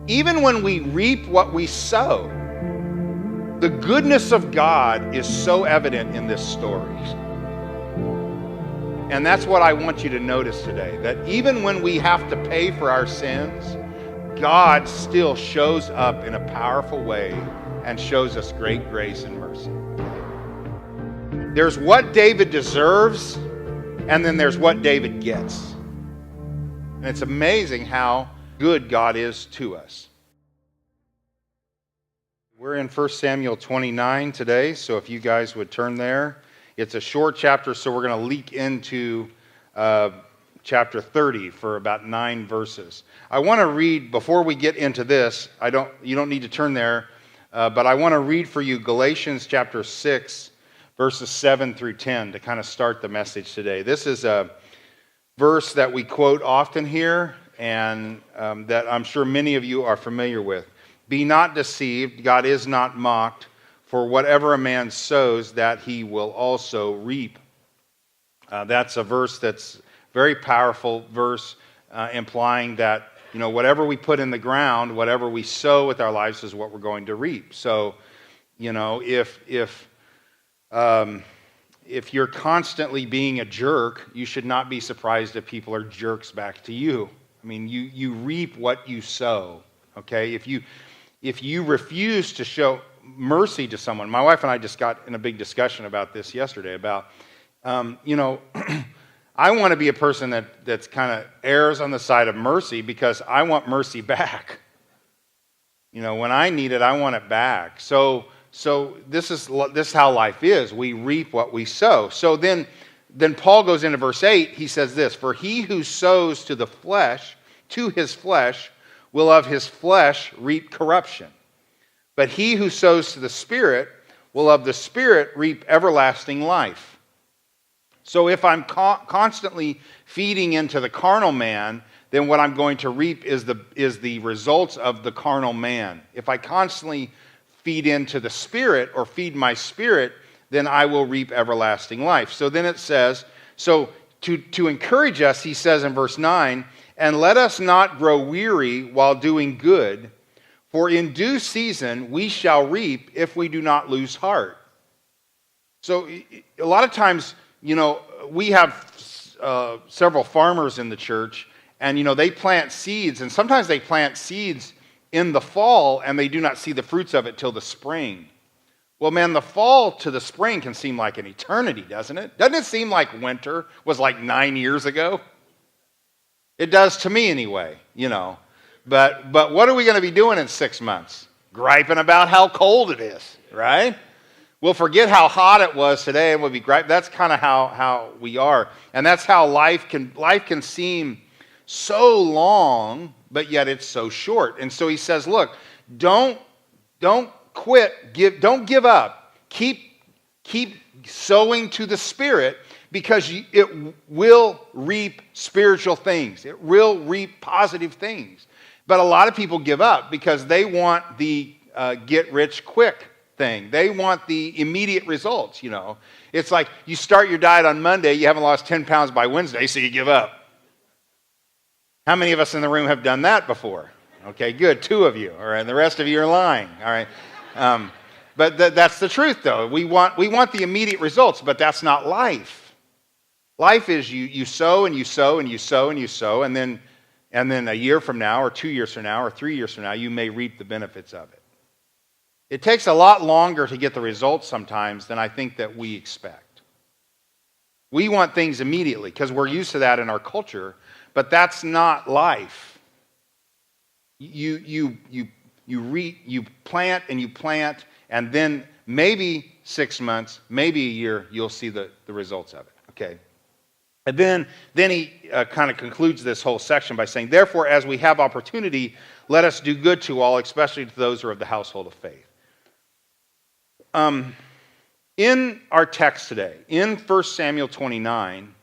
even when we reap what we sow, the goodness of God is so evident in this story. And that's what I want you to notice today, that even when we have to pay for our sins, God still shows up in a powerful way and shows us great grace and mercy. There's what David deserves, and then there's what David gets. And it's amazing how good God is to us. We're in 1 Samuel 29 today, so if you guys would turn there. It's a short chapter, so we're going to leak into chapter 30 for about 9 verses. I want to read, before we get into this, you don't need to turn there, but I want to read for you Galatians chapter 6, verses 7 through 10 to kind of start the message today. This is a verse that we quote often here, and that I'm sure many of you are familiar with. Be not deceived, God is not mocked, for whatever a man sows, that he will also reap. That's a verse that's very powerful verse, implying that whatever we put in the ground, whatever we sow with our lives is what we're going to reap. So, if you're constantly being a jerk, you should not be surprised if people are jerks back to you. I mean, you reap what you sow. Okay, if you refuse to show mercy to someone. My wife and I just got in a big discussion about this yesterday about, I want to be a person that's kind of errs on the side of mercy because I want mercy back. When I need it, I want it back. So this is how life is. We reap what we sow. So then Paul goes into verse 8. He says this, for he who sows to his flesh will of his flesh reap corruption. But he who sows to the Spirit will of the Spirit reap everlasting life. So if I'm constantly feeding into the carnal man, then what I'm going to reap is the results of the carnal man. If I constantly feed into the Spirit or feed my spirit, then I will reap everlasting life. So then it says, so to encourage us, he says in verse 9, and let us not grow weary while doing good, for in due season we shall reap if we do not lose heart. So a lot of times, we have several farmers in the church, and they plant seeds, and sometimes they plant seeds in the fall, and they do not see the fruits of it till the spring. Well, man, the fall to the spring can seem like an eternity, doesn't it? Doesn't it seem like winter was like 9 years ago? It does to me anyway, But what are we going to be doing in 6 months? Griping about how cold it is, right? We'll forget how hot it was today and we'll be griping. That's kind of how we are. And that's how life can seem so long, but yet it's so short. And so he says, look, don't quit, don't give up. Keep sowing to the Spirit, because it will reap spiritual things. It will reap positive things. But a lot of people give up because they want the get-rich-quick thing. They want the immediate results, It's like you start your diet on Monday, you haven't lost 10 pounds by Wednesday, so you give up. How many of us in the room have done that before? Okay, good. 2 of you. All right, and the rest of you are lying. All right. But that's the truth, though. We want the immediate results, but that's not life. Life is you sow and you sow and you sow and you sow, and then a year from now or 2 years from now or 3 years from now, you may reap the benefits of it. It takes a lot longer to get the results sometimes than I think that we expect. We want things immediately because we're used to that in our culture, but that's not life. You plant and you plant, and then maybe 6 months, maybe a year, you'll see the results of it. Okay. And then he kind of concludes this whole section by saying, therefore, as we have opportunity, let us do good to all, especially to those who are of the household of faith. In our text today, in 1 Samuel 29,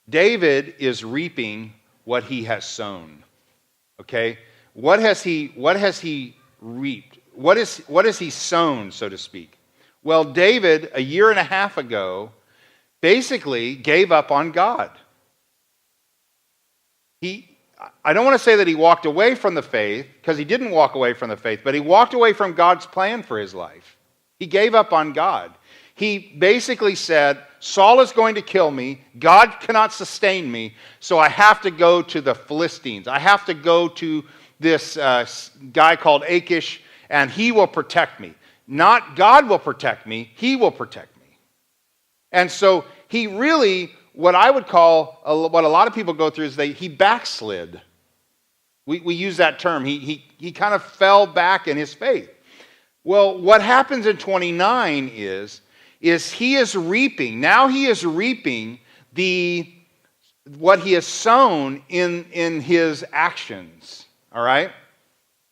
David is reaping what he has sown. Okay? What has he reaped? What has he sown, so to speak? Well, David, a year and a half ago, basically gave up on God. I don't want to say that he walked away from the faith, because he didn't walk away from the faith, but he walked away from God's plan for his life. He gave up on God. He basically said, Saul is going to kill me. God cannot sustain me, so I have to go to the Philistines. I have to go to this guy called Achish, and he will protect me. Not God will protect me, he will protect me. And so he really, what I would call, what a lot of people go through is he backslid. We use that term. He kind of fell back in his faith. Well, what happens in 29 is he is reaping. Now he is reaping what he has sown in his actions. All right?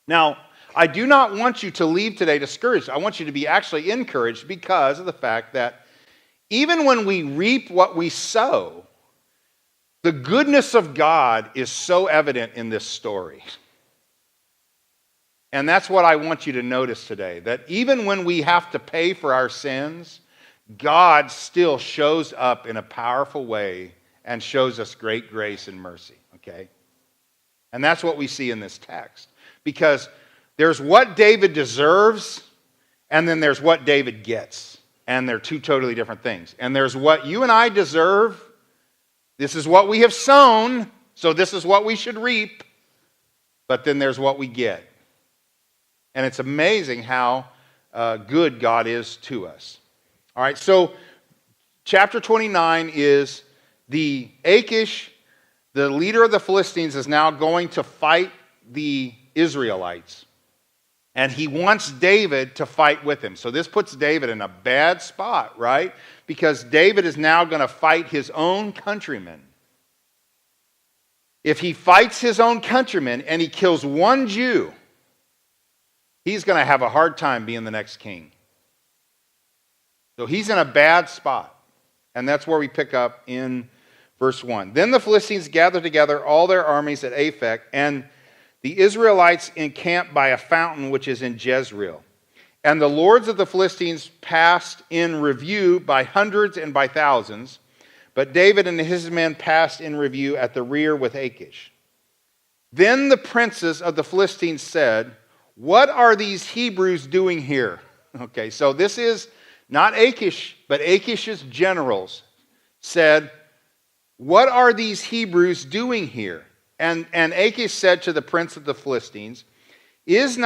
Now, I do not want you to leave today discouraged. I want you to be actually encouraged because of the fact that even when we reap what we sow, the goodness of God is so evident in this story. And that's what I want you to notice today, that even when we have to pay for our sins, God still shows up in a powerful way and shows us great grace and mercy, okay? And that's what we see in this text. Because there's what David deserves, and then there's what David gets. And they're two totally different things. And there's what you and I deserve. This is what we have sown, so this is what we should reap. But then there's what we get. And it's amazing how good God is to us. All right, so chapter 29 is the Achish, the leader of the Philistines, is now going to fight the Israelites. And he wants David to fight with him. So this puts David in a bad spot, right? Because David is now going to fight his own countrymen. If he fights his own countrymen and he kills one Jew, he's going to have a hard time being the next king. So he's in a bad spot. And that's where we pick up in verse 1. Then the Philistines gathered together all their armies at Aphek, and the Israelites encamped by a fountain which is in Jezreel. And the lords of the Philistines passed in review by hundreds and by thousands, but David and his men passed in review at the rear with Achish. Then the princes of the Philistines said, "What are these Hebrews doing here?" Okay, so this is not Achish, but Achish's generals said, "What are these Hebrews doing here?" And Achish said to the prince of the Philistines, Is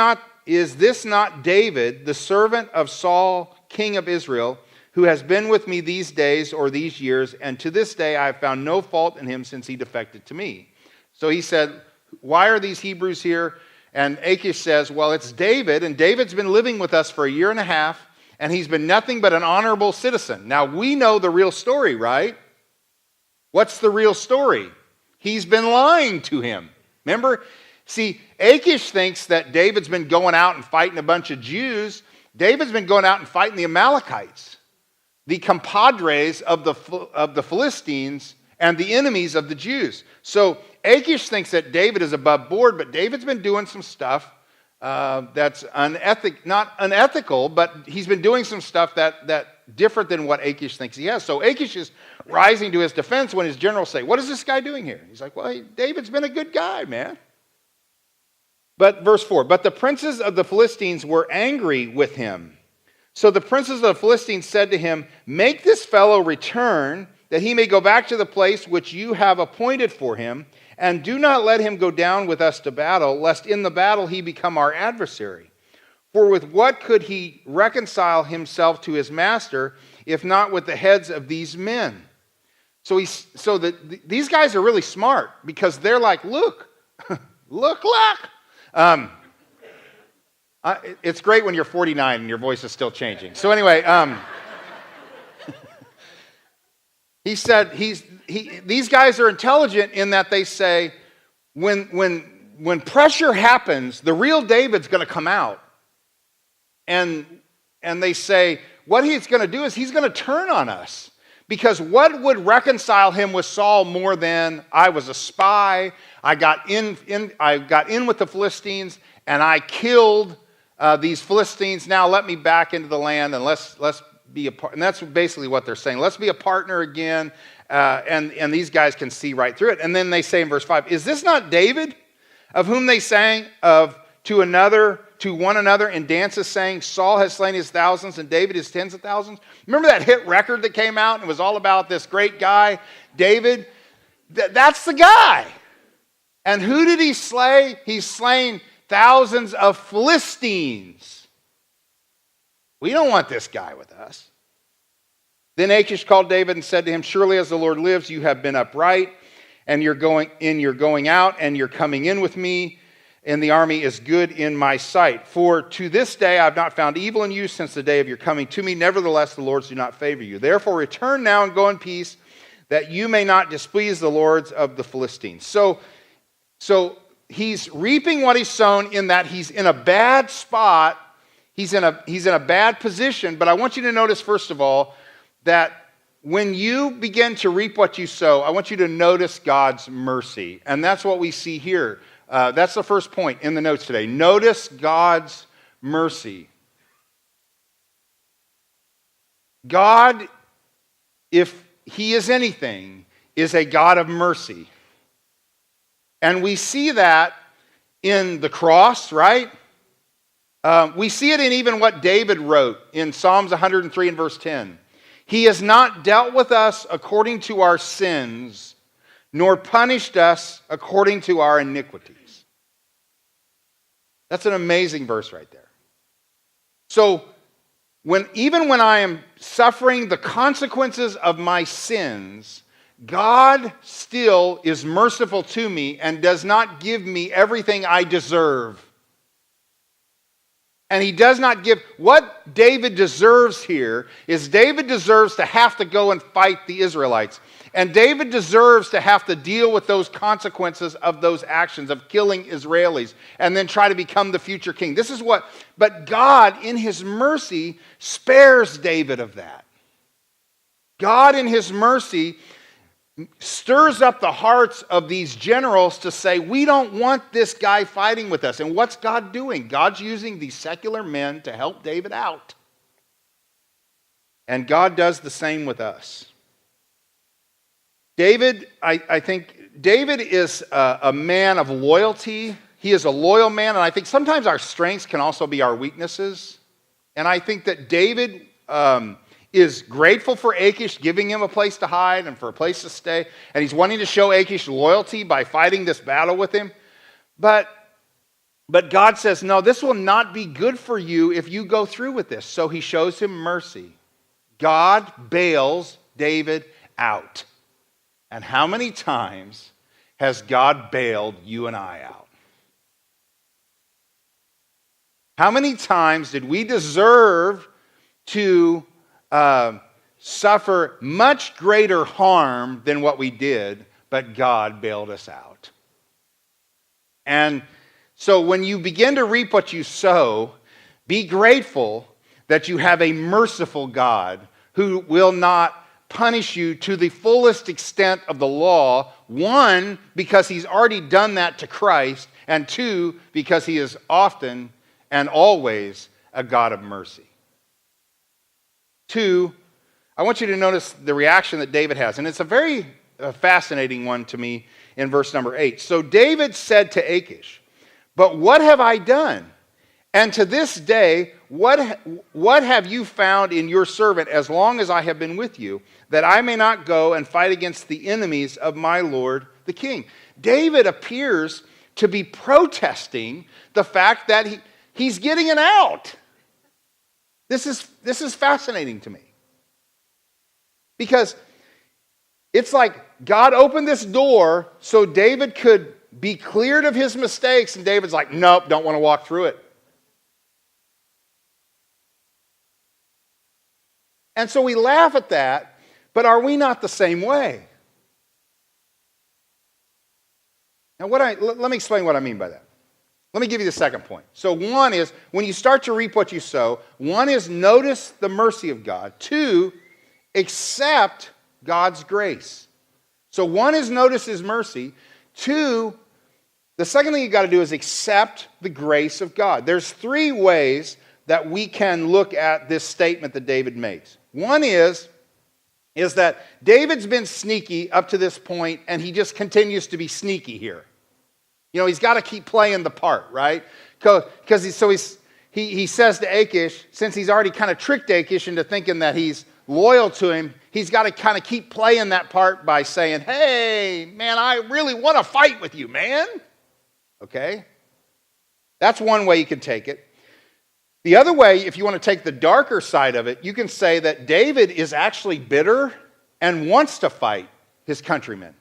this not David, the servant of Saul, king of Israel, who has been with me these days or these years, and to this day I have found no fault in him since he defected to me? So he said, "Why are these Hebrews here?" And Achish says, "Well, it's David, and David's been living with us for a year and a half, and he's been nothing but an honorable citizen." Now, we know the real story, right? What's the real story? He's been lying to him. Remember? See, Achish thinks that David's been going out and fighting a bunch of Jews. David's been going out and fighting the Amalekites, the compadres of the Philistines and the enemies of the Jews. So Achish thinks that David is above board, but David's been doing some stuff that's not unethical, but he's been doing some stuff that different than what Achish thinks he has. So Achish is rising to his defense when his generals say, "What is this guy doing here?" He's like, "Well, David's been a good guy, man." But verse 4, "But the princes of the Philistines were angry with him. So the princes of the Philistines said to him, 'Make this fellow return, that he may go back to the place which you have appointed for him, and do not let him go down with us to battle, lest in the battle he become our adversary. For with what could he reconcile himself to his master, if not with the heads of these men?'" So these guys are really smart, because they're like, look. It's great when you're 49 and your voice is still changing. So anyway, he said these guys are intelligent in that they say, when pressure happens, the real David's going to come out. And they say, what he's going to do is he's going to turn on us. Because what would reconcile him with Saul more than I was a spy, I got in with the Philistines, and I killed these Philistines. Now let me back into the land, and let's be a part. And that's basically what they're saying. Let's be a partner again. And these guys can see right through it. And then they say in verse 5, is this not David, of whom they sang to one another in dances, saying, Saul has slain his thousands and David his tens of thousands? Remember that hit record that came out and it was all about this great guy, David? That's the guy. And who did he slay? He's slain thousands of Philistines. We don't want this guy with us. Then Achish called David and said to him, surely as the Lord lives, you have been upright, and you're going out, and you're coming in with me, and the army is good in my sight. For to this day I have not found evil in you since the day of your coming to me. Nevertheless, the lords do not favor you. Therefore return now and go in peace, that you may not displease the lords of the Philistines. So he's reaping what he's sown, in that he's in a bad spot. He's in a bad position. But I want you to notice, first of all, that when you begin to reap what you sow, I want you to notice God's mercy. And that's what we see here. That's the first point in the notes today. Notice God's mercy. God, if he is anything, is a God of mercy. And we see that in the cross, right? We see it in even what David wrote in Psalms 103 and verse 10. He has not dealt with us according to our sins, nor punished us according to our iniquities. That's an amazing verse right there. So, even when I am suffering the consequences of my sins, God still is merciful to me and does not give me everything I deserve. And he does not give, what David deserves here is David deserves to have to go and fight the Israelites. And David deserves to have to deal with those consequences of those actions of killing Israelis and then try to become the future king. But God in his mercy spares David of that. God in his mercy stirs up the hearts of these generals to say, we don't want this guy fighting with us. And what's God doing? God's using these secular men to help David out. And God does the same with us. David, I think David is a man of loyalty. He is a loyal man, and I think sometimes our strengths can also be our weaknesses. And I think that David is grateful for Achish giving him a place to hide and for a place to stay. And he's wanting to show Achish loyalty by fighting this battle with him. But God says, no, this will not be good for you if you go through with this. So he shows him mercy. God bails David out. And how many times has God bailed you and I out? How many times did we deserve to suffer much greater harm than what we did, but God bailed us out? And so when you begin to reap what you sow, be grateful that you have a merciful God who will not punish you to the fullest extent of the law. One, because he's already done that to Christ, and two, because he is often and always a God of mercy. Two, I want you to notice the reaction that David has, and it's a very fascinating one to me in verse number 8. So David said to Achish, but what have I done? And to this day, what have you found in your servant as long as I have been with you, that I may not go and fight against the enemies of my lord the king? David appears to be protesting the fact that he's getting an out. This is fascinating to me. Because it's like God opened this door so David could be cleared of his mistakes, and David's like, nope, don't want to walk through it. And so we laugh at that, but are we not the same way? Now, let me explain what I mean by that. Let me give you the second point. So one is, when you start to reap what you sow, one is notice the mercy of God. Two, accept God's grace. So one is notice his mercy. Two, the second thing you got to do is accept the grace of God. There's three ways that we can look at this statement that David makes. One is is that David's been sneaky up to this point, and he just continues to be sneaky here. You know, he's got to keep playing the part, right? Because he says to Achish, since he's already kind of tricked Achish into thinking that he's loyal to him, he's got to kind of keep playing that part by saying, hey, man, I really want to fight with you, man. Okay? That's one way you can take it. The other way, if you want to take the darker side of it, you can say that David is actually bitter and wants to fight his countrymen.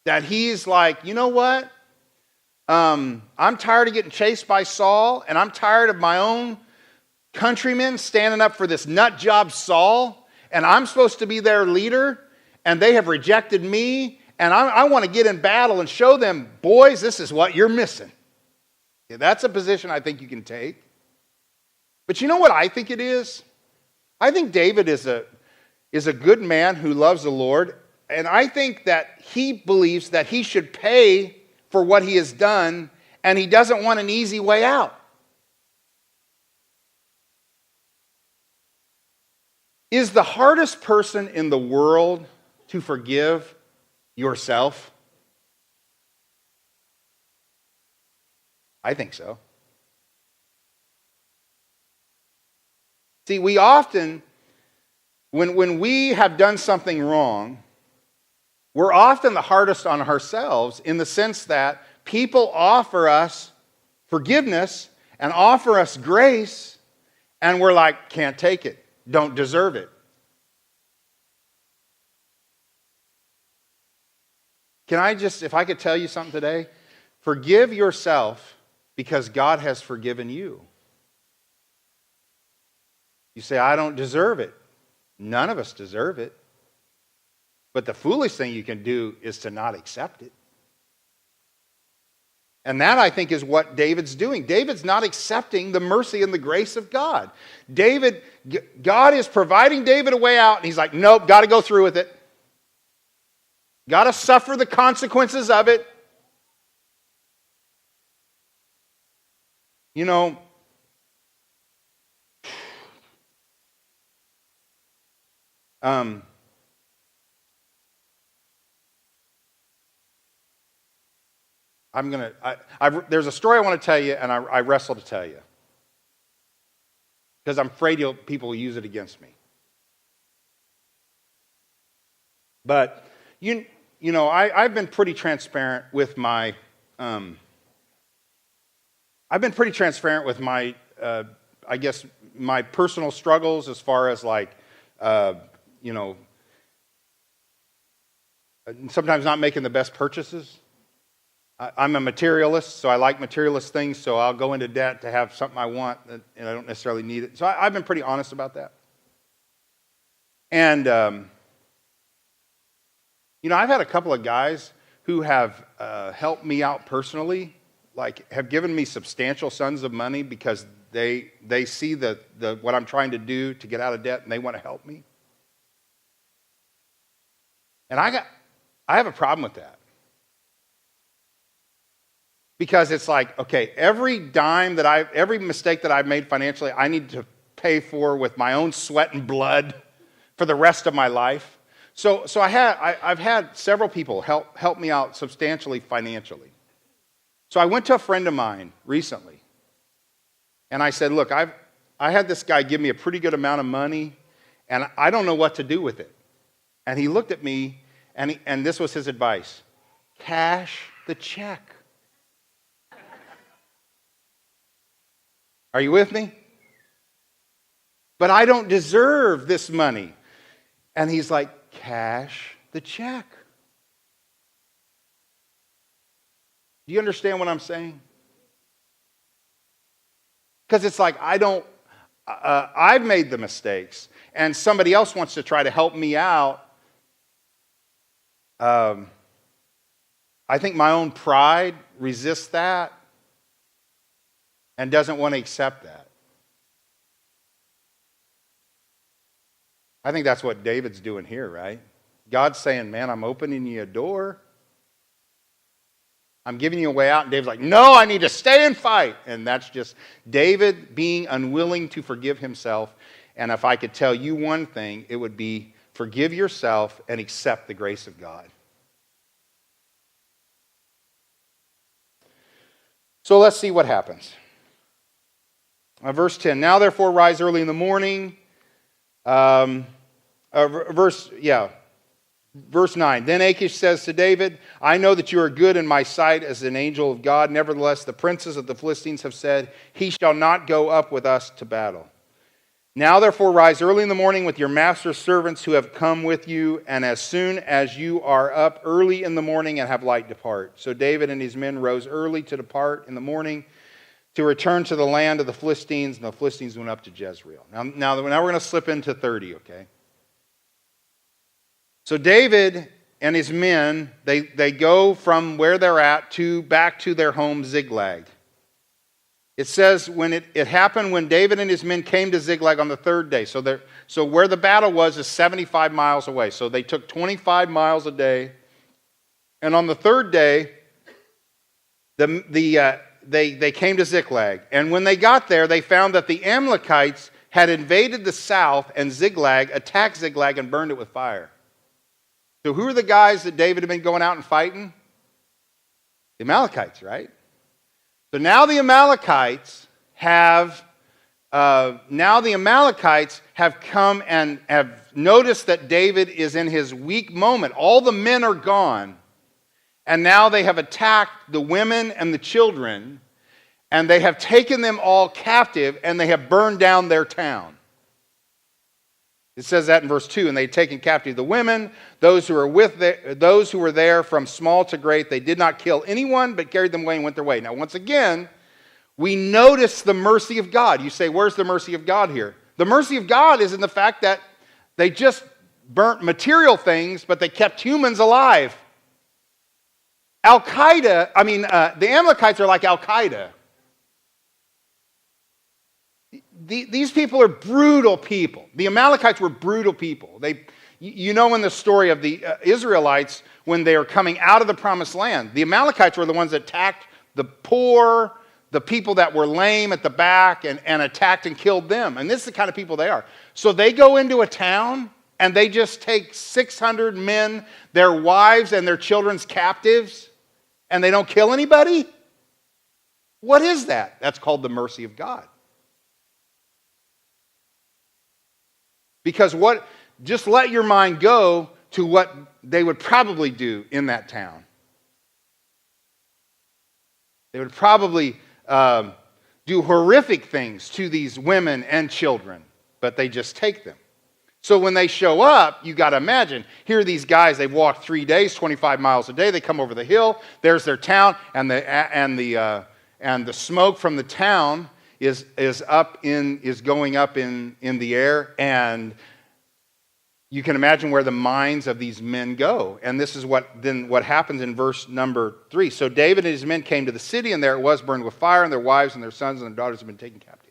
That he's like, you know what? I'm tired of getting chased by Saul, and I'm tired of my own countrymen standing up for this nut job Saul, and I'm supposed to be their leader, and they have rejected me, and I want to get in battle and show them, boys, this is what you're missing. Yeah, that's a position I think you can take. But you know what I think it is? I think David is a good man who loves the Lord, and I think that he believes that he should pay for what he has done, and he doesn't want an easy way out. Is the hardest person in the world to forgive yourself? I think so. See, we often, when we have done something wrong, we're often the hardest on ourselves in the sense that people offer us forgiveness and offer us grace, and we're like, can't take it, don't deserve it. If I could tell you something today, forgive yourself because God has forgiven you. You say, I don't deserve it. None of us deserve it. But the foolish thing you can do is to not accept it. And that, I think, is what David's doing. David's not accepting the mercy and the grace of God. God is providing David a way out, and he's like, nope, got to go through with it. Got to suffer the consequences of it. You know, there's a story I want to tell you, and I wrestle to tell you. Because I'm afraid people will use it against me. But, you know, I've been pretty transparent with my, I guess, my personal struggles as far as like, you know, sometimes not making the best purchases. I'm a materialist, so I like materialist things, so I'll go into debt to have something I want, and I don't necessarily need it. So I've been pretty honest about that. And, you know, I've had a couple of guys who have helped me out personally, like have given me substantial sums of money because they see what I'm trying to do to get out of debt, and they want to help me. And I have a problem with that. Because it's like, okay, every mistake that I've made financially, I need to pay for with my own sweat and blood for the rest of my life. So I've had several people help me out substantially financially. So I went to a friend of mine recently, and I said, look, I had this guy give me a pretty good amount of money, and I don't know what to do with it. And he looked at me, and this was his advice: cash the check. Are you with me? But I don't deserve this money. And he's like, cash the check. Do you understand what I'm saying? Because it's like I've made the mistakes, and somebody else wants to try to help me out. I think my own pride resists that and doesn't want to accept that. I think that's what David's doing here, right? God's saying, man, I'm opening you a door. I'm giving you a way out. And David's like, no, I need to stay and fight. And that's just David being unwilling to forgive himself. And if I could tell you one thing, it would be forgive yourself, and accept the grace of God. So let's see what happens. Verse 10, now therefore rise early in the morning. Verse 9, then Achish says to David, I know that you are good in my sight as an angel of God. Nevertheless, the princes of the Philistines have said, he shall not go up with us to battle. Now therefore rise early in the morning with your master's servants who have come with you, and as soon as you are up early in the morning and have light, depart. So David and his men rose early to depart in the morning to return to the land of the Philistines, and the Philistines went up to Jezreel. Now we're going to slip into 30, okay? So David and his men, they go from where they're at back to their home Ziklag. It says when it happened when David and his men came to Ziklag on the third day. So where the battle was is 75 miles away. So they took 25 miles a day. And on the third day, they came to Ziklag. And when they got there, they found that the Amalekites had invaded the south, and Ziklag attacked Ziklag and burned it with fire. So who are the guys that David had been going out and fighting? The Amalekites, right? So now the Amalekites have come and have noticed that David is in his weak moment. All the men are gone, and now they have attacked the women and the children, and they have taken them all captive, and they have burned down their town. It says that in verse 2, and they had taken captive the women, those who were there from small to great. They did not kill anyone, but carried them away and went their way. Now, once again, we notice the mercy of God. You say, where's the mercy of God here? The mercy of God is in the fact that they just burnt material things, but they kept humans alive. The Amalekites are like Al-Qaeda. These people are brutal people. The Amalekites were brutal people. You know in the story of the Israelites, when they were coming out of the promised land, the Amalekites were the ones that attacked the poor, the people that were lame at the back, and attacked and killed them. And this is the kind of people they are. So they go into a town, and they just take 600 men, their wives and their children's captives, and they don't kill anybody? What is that? That's called the mercy of God. Because just let your mind go to what they would probably do in that town. They would probably do horrific things to these women and children, but they just take them. So when they show up, you got to imagine, here are these guys, they've walked 3 days, 25 miles a day, they come over the hill, there's their town, and the smoke from the town is going up in the air, and you can imagine where the minds of these men go. And this is what happens in verse number 3. So David and his men came to the city, and there it was burned with fire, and their wives and their sons and their daughters had been taken captive.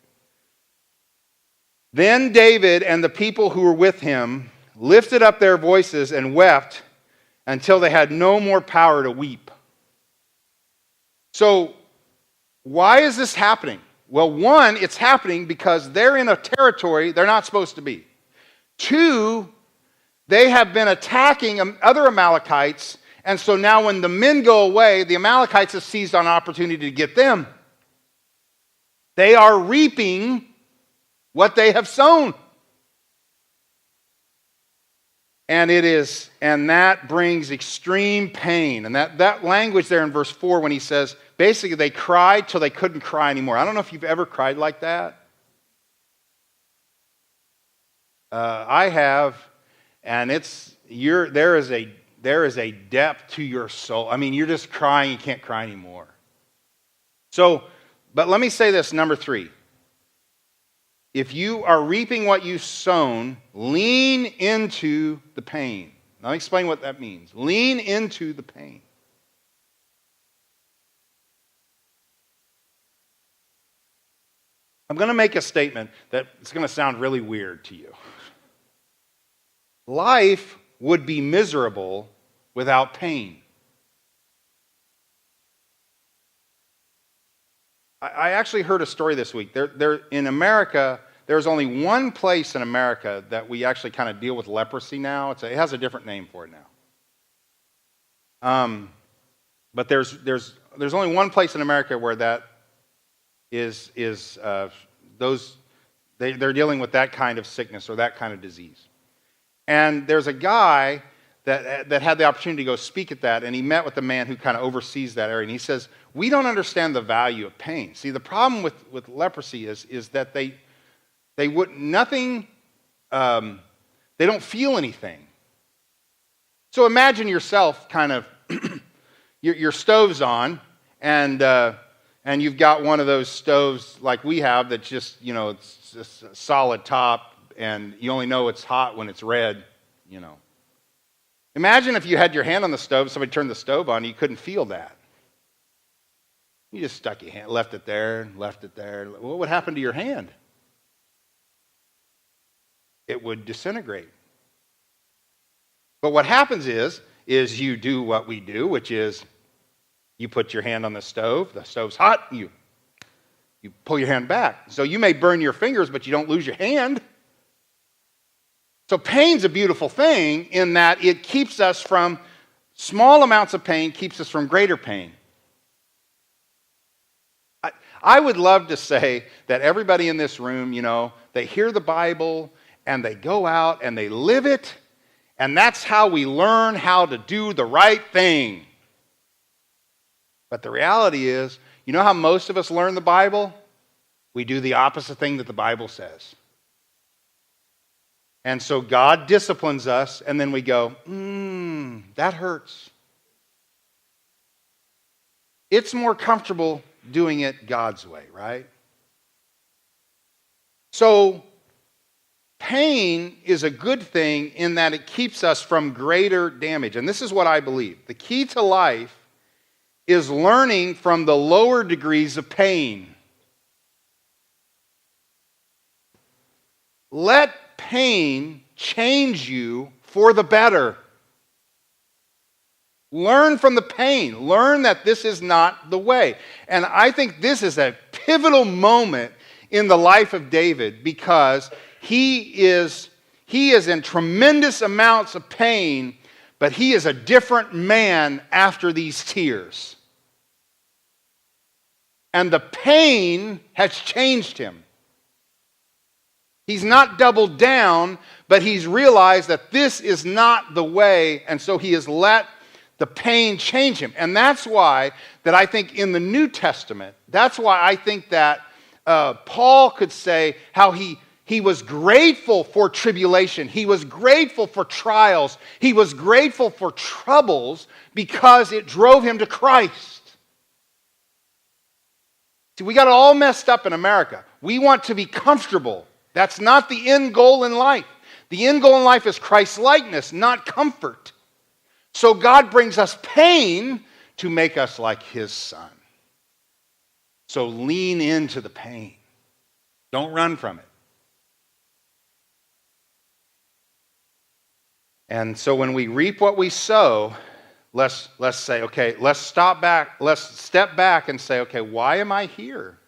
Then David and the people who were with him lifted up their voices and wept until they had no more power to weep. So why is this happening? Well, one, it's happening because they're in a territory they're not supposed to be. Two, they have been attacking other Amalekites, and so now when the men go away, the Amalekites have seized on an opportunity to get them. They are reaping what they have sown. And that brings extreme pain. And that language there in verse 4 when he says, basically they cried till they couldn't cry anymore. I don't know if you've ever cried like that. I have, and there is a depth to your soul. I mean, you're just crying, you can't cry anymore. But let me say this, number 3. If you are reaping what you've sown, lean into the pain. Now, let me explain what that means. Lean into the pain. I'm going to make a statement that it's going to sound really weird to you. Life would be miserable without pain. I actually heard a story this week. In America, there's only one place in America that we actually kind of deal with leprosy now. It has a different name for it now. But there's only one place in America where that is they're dealing with that kind of sickness or that kind of disease. And there's a guy that had the opportunity to go speak at that, and he met with the man who kind of oversees that area, and he says, we don't understand the value of pain. See, the problem with leprosy is that they don't feel anything. So imagine yourself kind of, your stove's on, and you've got one of those stoves like we have that's just, it's just a solid top, and you only know it's hot when it's red, Imagine if you had your hand on the stove, somebody turned the stove on, you couldn't feel that. You just stuck your hand, left it there. What would happen to your hand? It would disintegrate. But what happens is you do what we do, which is you put your hand on the stove's hot, you pull your hand back. So you may burn your fingers, but you don't lose your hand. So pain's a beautiful thing in that it keeps us from, small amounts of pain keeps us from greater pain. I would love to say that everybody in this room, they hear the Bible and they go out and they live it, and that's how we learn how to do the right thing. But the reality is, how most of us learn the Bible? We do the opposite thing that the Bible says. And so God disciplines us, and then we go, that hurts. It's more comfortable doing it God's way, right? So pain is a good thing in that it keeps us from greater damage. And this is what I believe. The key to life is learning from the lower degrees of pain. Let pain change you for the better. Learn from the pain. Learn that this is not the way. And I think this is a pivotal moment in the life of David because he is in tremendous amounts of pain, but he is a different man after these tears. And the pain has changed him. He's not doubled down, but he's realized that this is not the way, and so he has let the pain change him. And that's why that I think in the New Testament, that's why I think that Paul could say how he was grateful for tribulation. He was grateful for trials. He was grateful for troubles because it drove him to Christ. See, we got it all messed up in America. We want to be comfortable. That's not the end goal in life. The end goal in life is Christ-likeness, not comfort. So God brings us pain to make us like His Son. So lean into the pain. Don't run from it. And so when we reap what we sow, let's say, okay, let's step back and say, okay, why am I here?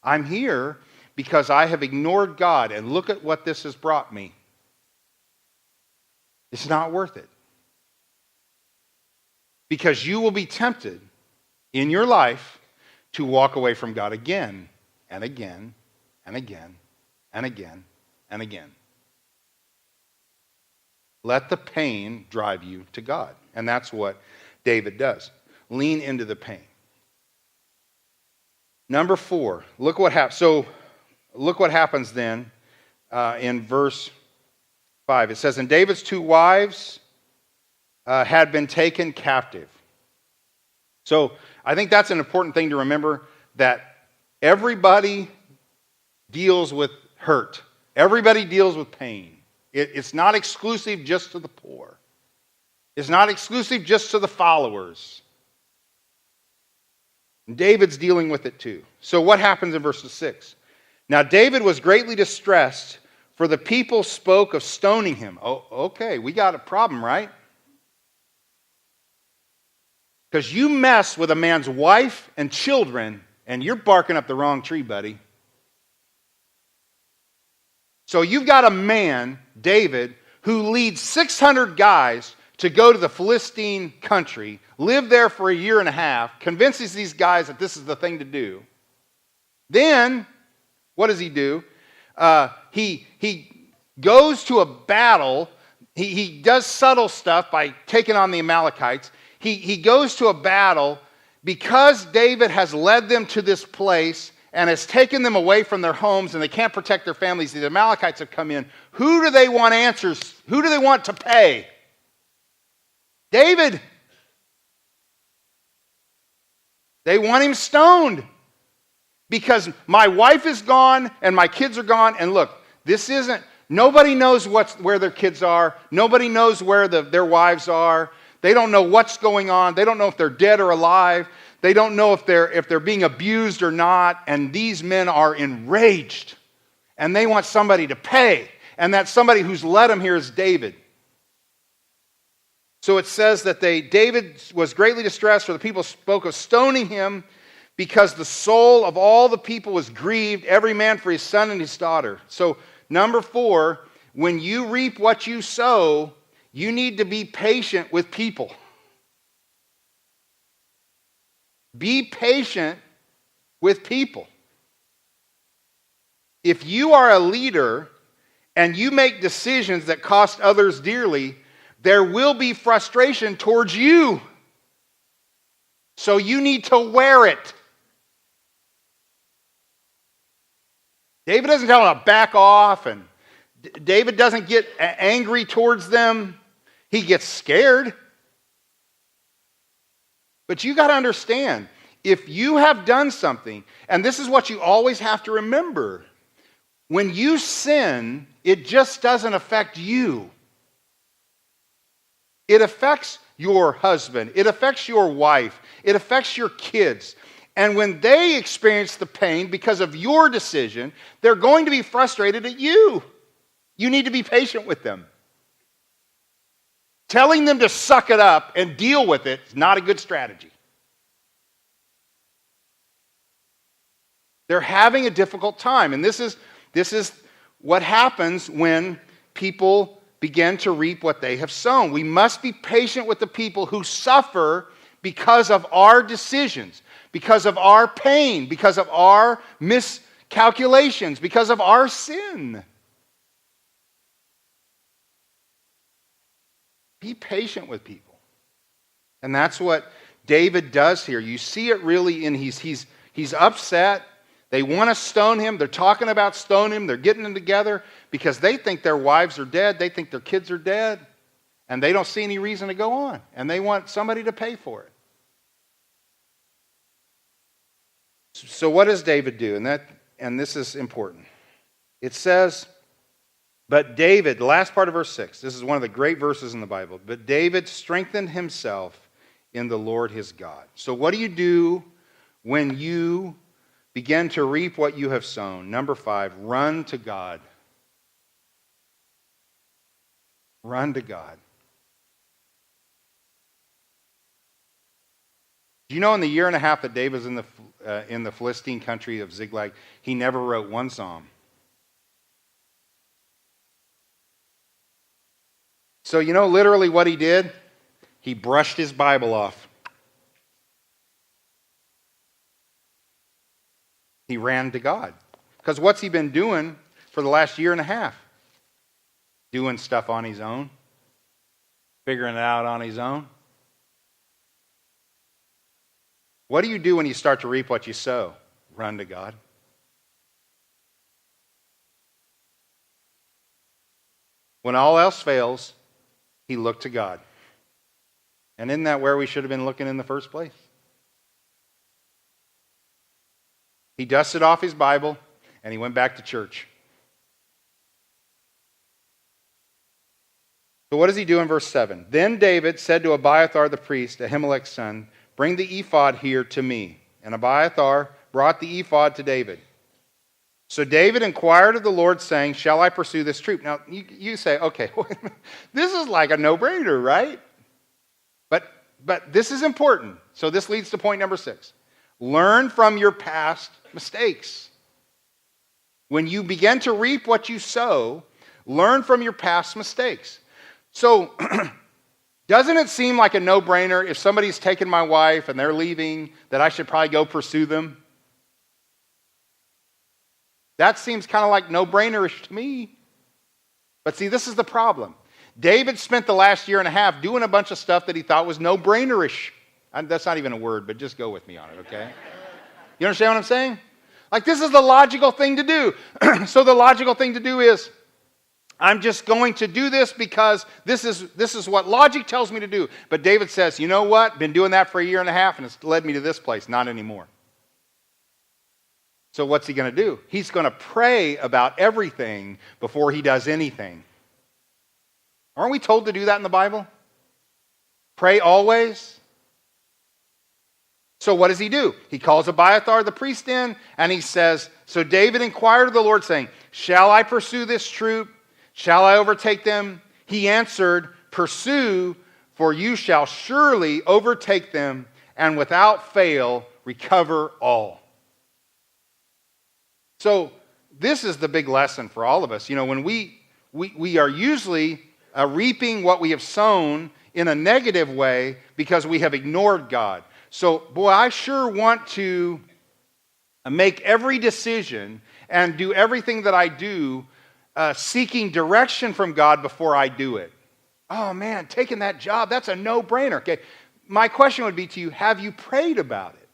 I'm here because I have ignored God, and look at what this has brought me. It's not worth it. Because you will be tempted in your life to walk away from God again and again and again and again and again. Let the pain drive you to God. And that's what David does. Lean into the pain. Number 4, look what happens. So look what happens then in verse 5. It says, and David's 2 wives had been taken captive. So I think that's an important thing to remember, that everybody deals with hurt. Everybody deals with pain. It's not exclusive just to the poor. It's not exclusive just to the followers. And David's dealing with it too. So what happens in verse 6? Now David was greatly distressed, for the people spoke of stoning him. Oh, okay, we got a problem, right? Because you mess with a man's wife and children, and you're barking up the wrong tree, buddy. So you've got a man, David, who leads 600 guys to go to the Philistine country, live there for a year and a half, convinces these guys that this is the thing to do. Then, what does he do? He goes to a battle. He does subtle stuff by taking on the Amalekites. He goes to a battle because David has led them to this place and has taken them away from their homes and they can't protect their families. The Amalekites have come in. Who do they want answers? Who do they want to pay? David. They want him stoned because my wife is gone and my kids are gone. And look, nobody knows where their kids are. Nobody knows where their wives are. They don't know what's going on. They don't know if they're dead or alive. They don't know if they're being abused or not. And these men are enraged. And they want somebody to pay. And that somebody who's led them here is David. So it says that David was greatly distressed, for the people spoke of stoning him because the soul of all the people was grieved, every man for his son and his daughter. So number 4, when you reap what you sow, you need to be patient with people. Be patient with people. If you are a leader and you make decisions that cost others dearly, there will be frustration towards you. So you need to wear it. David doesn't tell them to back off, and David doesn't get angry towards them. He gets scared. But you got to understand, if you have done something, and this is what you always have to remember, when you sin, it just doesn't affect you. It affects your husband. It affects your wife. It affects your kids. And when they experience the pain because of your decision, they're going to be frustrated at you. You need to be patient with them. Telling them to suck it up and deal with it is not a good strategy. They're having a difficult time. And this is what happens when people begin to reap what they have sown. We must be patient with the people who suffer because of our decisions, because of our pain, because of our miscalculations, because of our sin. Be patient with people. And that's what David does here. You see it really in he's upset. They want to stone him. They're talking about stoning him. They're getting them together because they think their wives are dead. They think their kids are dead. And they don't see any reason to go on. And they want somebody to pay for it. So what does David do? And this is important. It says, but David, the last part of verse 6, this is one of the great verses in the Bible. But David strengthened himself in the Lord his God. So what do you do when you begin to reap what you have sown? Number 5, run to God. Run to God. Do you know in the year and a half that David was in the Philistine country of Ziklag, he never wrote one psalm? So you know literally what he did? He brushed his Bible off. He ran to God. Because what's he been doing for the last year and a half? Doing stuff on his own. Figuring it out on his own. What do you do when you start to reap what you sow? Run to God. When all else fails, he looked to God. And isn't that where we should have been looking in the first place? He dusted off his Bible and he went back to church. So what does he do in verse 7? Then David said to Abiathar the priest, Ahimelech's son, bring the ephod here to me. And Abiathar brought the ephod to David. So David inquired of the Lord, saying, shall I pursue this troop? Now, you say, okay, this is like a no-brainer, right? But this is important. So this leads to point number 6. Learn from your past mistakes. When you begin to reap what you sow, learn from your past mistakes. So, doesn't it seem like a no-brainer if somebody's taken my wife and they're leaving, that I should probably go pursue them? That seems kind of like no-brainerish to me. But see, this is the problem. David spent the last year and a half doing a bunch of stuff that he thought was no-brainerish. That's not even a word, but just go with me on it, okay? You understand what I'm saying? Like, this is the logical thing to do. So the logical thing to do is, I'm just going to do this because this is what logic tells me to do. But David says, you know what? Been doing that for a year and a half, and it's led me to this place. Not anymore. So what's he going to do? He's going to pray about everything before he does anything. Aren't we told to do that in the Bible? Pray always. So what does he do? He calls Abiathar the priest in, and he says, so David inquired of the Lord, saying, shall I pursue this troop? Shall I overtake them? He answered, pursue, for you shall surely overtake them, and without fail recover all. So this is the big lesson for all of us. You know, when we are usually reaping what we have sown in a negative way because we have ignored God. So, boy, I sure want to make every decision and do everything that I do seeking direction from God before I do it. Oh, man, taking that job, that's a no-brainer. Okay, my question would be to you, have you prayed about it?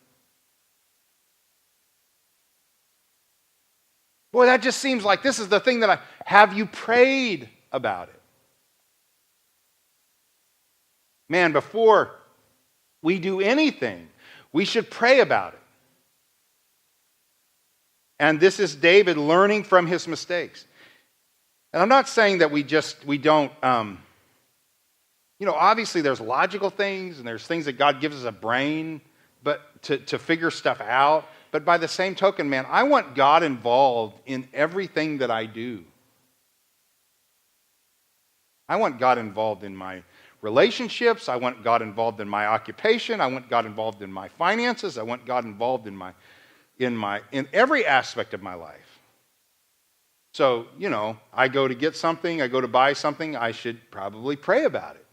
Boy, that just seems like this is the thing that have you prayed about it? Man, before we do anything, we should pray about it. And this is David learning from his mistakes. And I'm not saying that we don't, obviously there's logical things and there's things that God gives us a brain but to figure stuff out. But by the same token, man, I want God involved in everything that I do. I want God involved in my relationships. I want God involved in my occupation. I want God involved in my finances. I want God involved in every aspect of my life. So, I go to get something, I go to buy something, I should probably pray about it.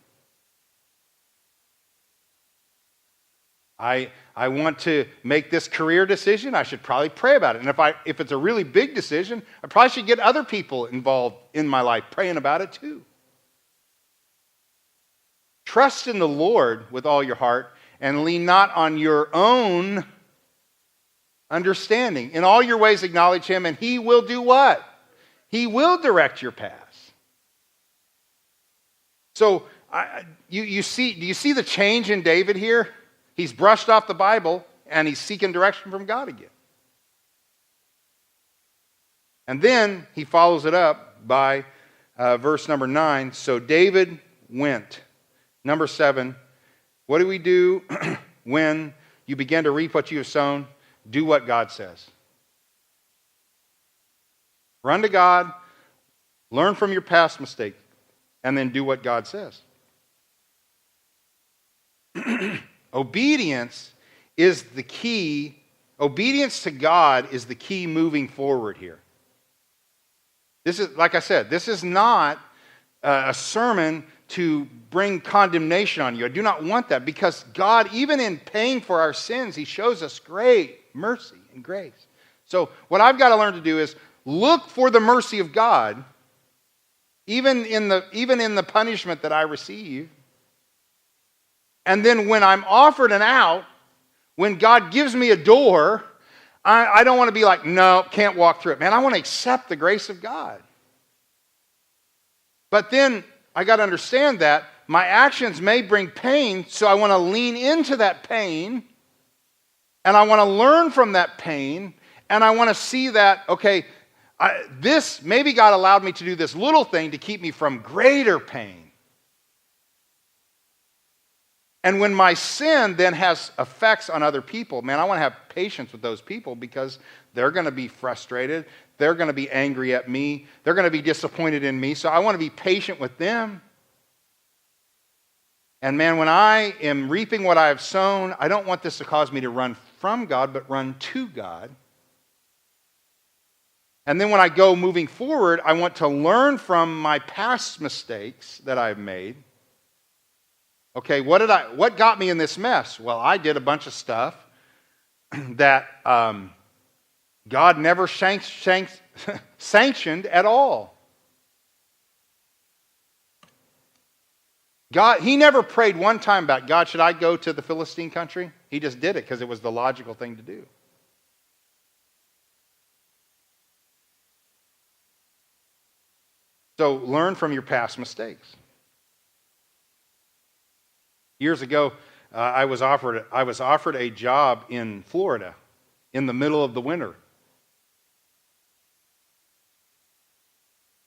I want to make this career decision, I should probably pray about it. And if it's a really big decision, I probably should get other people involved in my life praying about it too. Trust in the Lord with all your heart and lean not on your own understanding. In all your ways acknowledge him and he will do what? He will direct your paths. So do you see the change in David here? He's brushed off the Bible and he's seeking direction from God again. And then he follows it up by verse number 9. So David went. Number 7, what do we do when you begin to reap what you have sown? Do what God says. Run to God, learn from your past mistake, and then do what God says. Obedience is the key. Obedience to God is the key moving forward here. This is, like I said, this is not a sermon to bring condemnation on you. I do not want that because God, even in paying for our sins, he shows us great mercy and grace. So what I've got to learn to do is look for the mercy of God, even in the punishment that I receive. And then when I'm offered an out, when God gives me a door, I don't want to be like, no, can't walk through it. Man, I want to accept the grace of God. But then I got to understand that my actions may bring pain, so I want to lean into that pain, and I want to learn from that pain, and I want to see that, okay, maybe God allowed me to do this little thing to keep me from greater pain. And when my sin then has effects on other people, man, I want to have patience with those people because they're going to be frustrated. They're going to be angry at me. They're going to be disappointed in me. So I want to be patient with them. And man, when I am reaping what I have sown, I don't want this to cause me to run from God, but run to God. And then when I go moving forward, I want to learn from my past mistakes that I've made. Okay, what got me in this mess? Well, I did a bunch of stuff that God never sanctioned at all. God, he never prayed one time about, God, should I go to the Philistine country? He just did it because it was the logical thing to do. So learn from your past mistakes. Years ago, I was offered a job in Florida in the middle of the winter.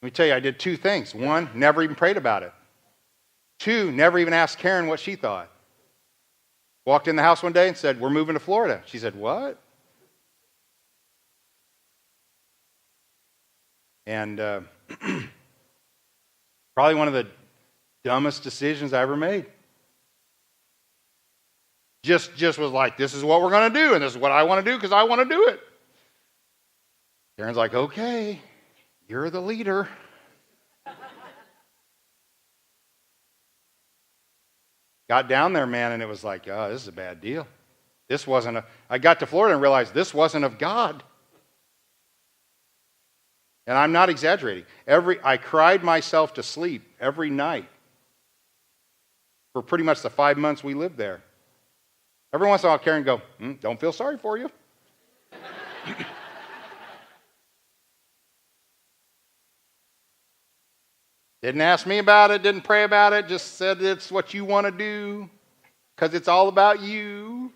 Let me tell you, I did two things. One, never even prayed about it. Two, never even asked Karen what she thought. Walked in the house one day and said, we're moving to Florida. She said, what? And probably one of the dumbest decisions I ever made. Just was like, this is what we're going to do, and this is what I want to do because I want to do it. Karen's like, okay, you're the leader. Got down there, man, and it was like, oh, this is a bad deal. I got to Florida and realized this wasn't of God. And I'm not exaggerating. I cried myself to sleep every night for pretty much the 5 months we lived there. Every once in a while, Karen would go, don't feel sorry for you. Didn't ask me about it, didn't pray about it, just said it's what you want to do because it's all about you.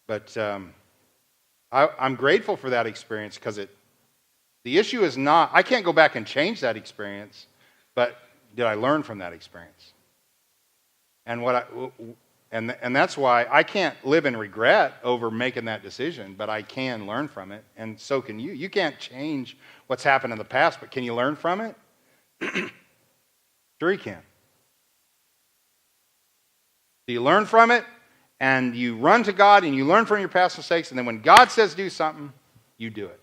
But I'm grateful for that experience because the issue is not, I can't go back and change that experience, but did I learn from that experience? And and that's why I can't live in regret over making that decision, but I can learn from it, and so can you. You can't change what's happened in the past, but can you learn from it? Sure you can. So you learn from it, and you run to God, and you learn from your past mistakes, and then when God says do something, you do it.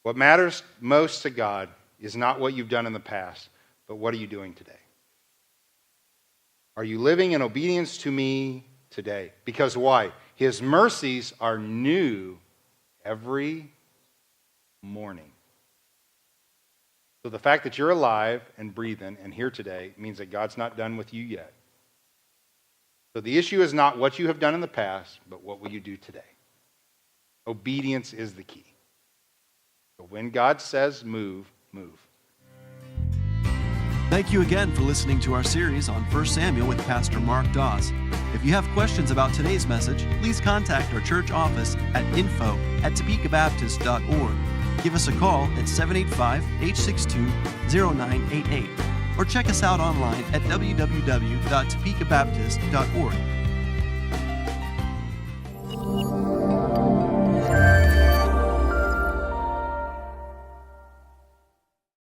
What matters most to God is not what you've done in the past, but what are you doing today? Are you living in obedience to me today? Because why? His mercies are new every morning. So the fact that you're alive and breathing and here today means that God's not done with you yet. So the issue is not what you have done in the past, but what will you do today? Obedience is the key. So when God says move, move. Thank you again for listening to our series on 1 Samuel with Pastor Mark Dawes. If you have questions about today's message, please contact our church office at info@topekabaptist.org. Give us a call at 785-862-0988 or check us out online at www.topekabaptist.org.